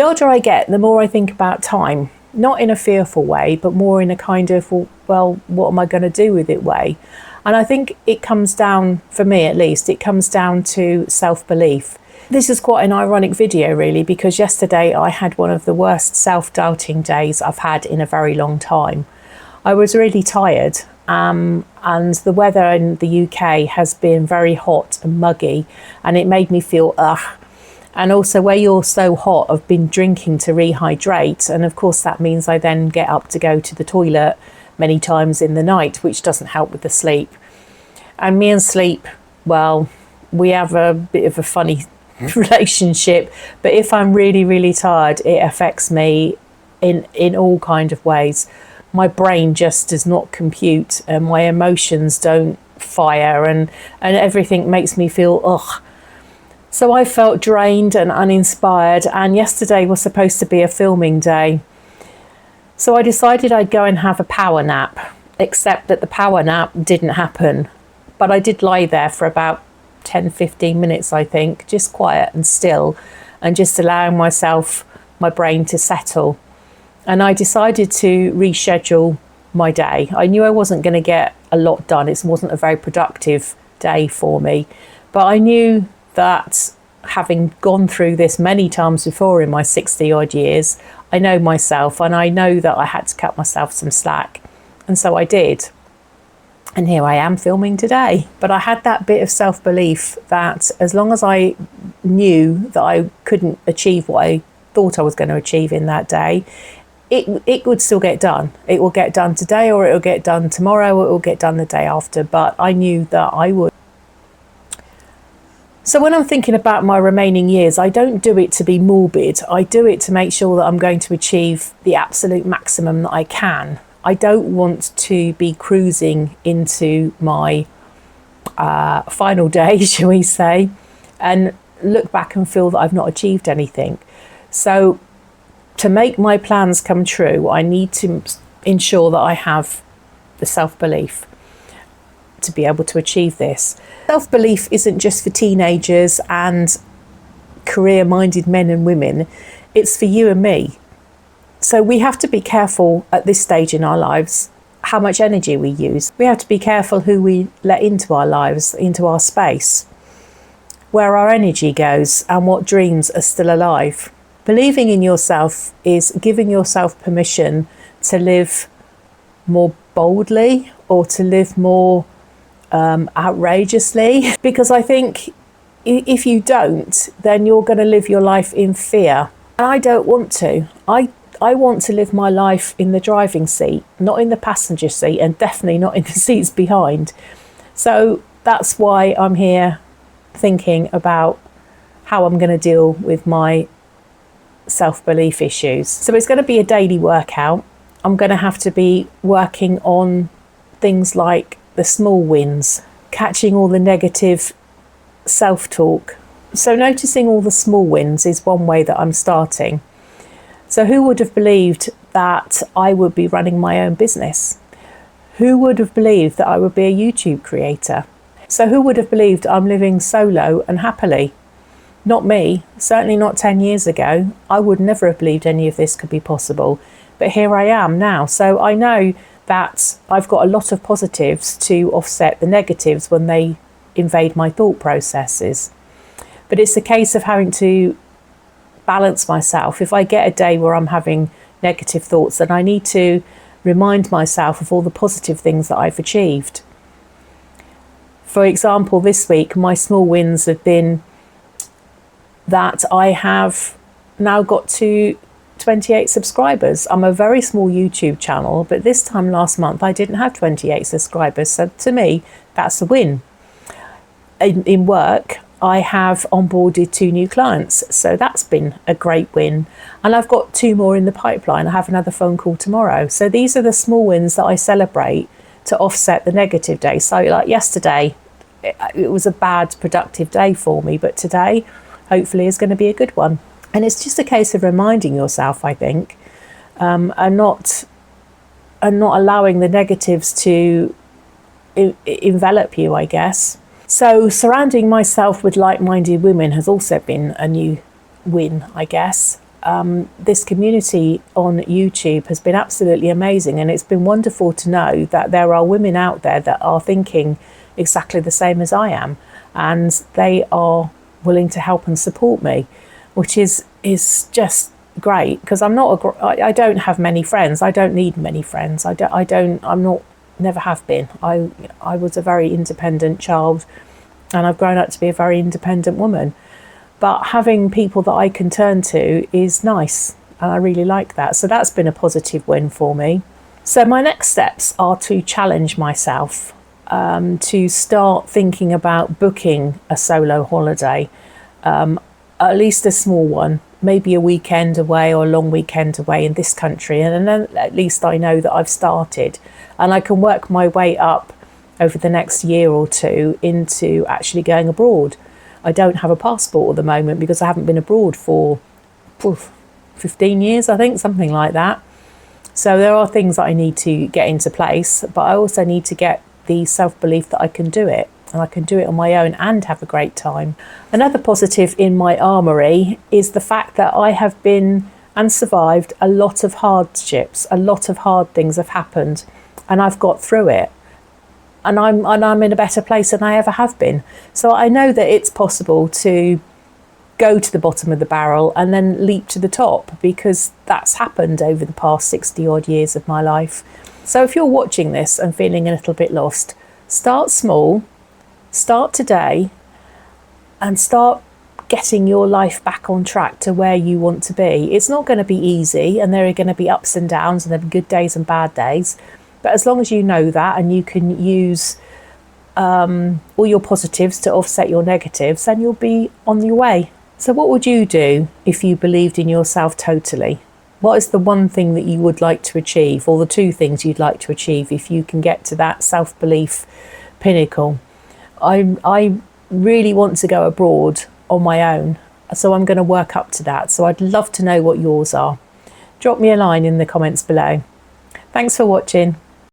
The older I get, the more I think about time, not in a fearful way, but more in a kind of, well, what am I going to do with it way? And I think it comes down, for me at least, it comes down to self-belief. This is quite an ironic video really, because yesterday I had one of the worst self-doubting days I've had in a very long time. I was really tired, and the weather in the UK has been very hot and muggy, and it made me feel ugh. And also where you're so hot, I've been drinking to rehydrate, and of course that means I then get up to go to the toilet many times in the night, which doesn't help with the sleep. And me and sleep, well, we have a bit of a funny relationship, but if I'm really, really tired, it affects me in all kind of ways. My brain just does not compute, and my emotions don't fire, and everything makes me feel ugh. So I felt drained and uninspired, and yesterday was supposed to be a filming day. So I decided I'd go and have a power nap, except that the power nap didn't happen. But I did lie there for about 10-15 minutes, I think, just quiet and still, and just allowing my brain to settle. And I decided to reschedule my day. I knew I wasn't going to get a lot done. It wasn't a very productive day for me, but I knew that having gone through this many times before in my 60 odd years, I know myself, and I know that I had to cut myself some slack. And so I did. And here I am filming today. But I had that bit of self-belief that as long as I knew that I couldn't achieve what I thought I was going to achieve in that day, it would still get done. It will get done today, or it will get done tomorrow, or it will get done the day after. But I knew that I would. So when I'm thinking about my remaining years, I don't do it to be morbid. I do it to make sure that I'm going to achieve the absolute maximum that I can. I don't want to be cruising into my final day, shall we say, and look back and feel that I've not achieved anything. So to make my plans come true, I need to ensure that I have the self-belief to be able to achieve this. Self-belief isn't just for teenagers and career-minded men and women, it's for you and me. So we have to be careful at this stage in our lives how much energy we use. We have to be careful who we let into our lives, into our space, where our energy goes and what dreams are still alive. Believing in yourself is giving yourself permission to live more boldly, or to live more outrageously, because I think if you don't, then you're going to live your life in fear, and I don't want to. I want to live my life in the driving seat, not in the passenger seat, and definitely not in the seats behind. So that's why I'm here thinking about how I'm going to deal with my self-belief issues. So it's going to be a daily workout. I'm going to have to be working on things like the small wins, catching all the negative self-talk. So noticing all the small wins is one way that I'm starting. So who would have believed that I would be running my own business? Who would have believed that I would be a YouTube creator? So who would have believed I'm living solo and happily? Not me, certainly not 10 years ago. I would never have believed any of this could be possible. But here I am now. So I know that I've got a lot of positives to offset the negatives when they invade my thought processes. But it's a case of having to balance myself. If I get a day where I'm having negative thoughts, then I need to remind myself of all the positive things that I've achieved. For example, this week, my small wins have been that I have now got to 28 subscribers. I'm a very small YouTube channel, but this time last month I didn't have 28 subscribers. So to me, that's a win. In work, I have onboarded 2 new clients. So that's been a great win. And I've got 2 more in the pipeline. I have another phone call tomorrow. So these are the small wins that I celebrate to offset the negative days. So like yesterday, it was a bad productive day for me, but today hopefully is going to be a good one. And it's just a case of reminding yourself, I think, and not allowing the negatives to envelop you, I guess. So surrounding myself with like-minded women has also been a new win, I guess. this community on YouTube has been absolutely amazing, and it's been wonderful to know that there are women out there that are thinking exactly the same as I am, and they are willing to help and support me, which is just great, because I don't have many friends. I don't need many friends. I'm not, never have been. I was a very independent child, and I've grown up to be a very independent woman. But having people that I can turn to is nice, and I really like that. So that's been a positive win for me. So my next steps are to challenge myself, to start thinking about booking a solo holiday, at least a small one, maybe a weekend away or a long weekend away in this country. And then at least I know that I've started, and I can work my way up over the next year or two into actually going abroad. I don't have a passport at the moment because I haven't been abroad for 15 years, I think, something like that. So there are things that I need to get into place, but I also need to get the self-belief that I can do it, and I can do it on my own and have a great time. Another positive in my armoury is the fact that I have been and survived a lot of hardships. A lot of hard things have happened, and I've got through it. And I'm in a better place than I ever have been. So I know that it's possible to go to the bottom of the barrel and then leap to the top, because that's happened over the past 60 odd years of my life. So if you're watching this and feeling a little bit lost, start small, start today, and start getting your life back on track to where you want to be. It's not going to be easy, and there are going to be ups and downs, and there are good days and bad days. But as long as you know that, and you can use all your positives to offset your negatives, then you'll be on your way. So what would you do if you believed in yourself totally? What is the one thing that you would like to achieve, or the two things you'd like to achieve if you can get to that self-belief pinnacle? I really want to go abroad on my own, so I'm going to work up to that. So I'd love to know what yours are. Drop me a line in the comments below. Thanks for watching.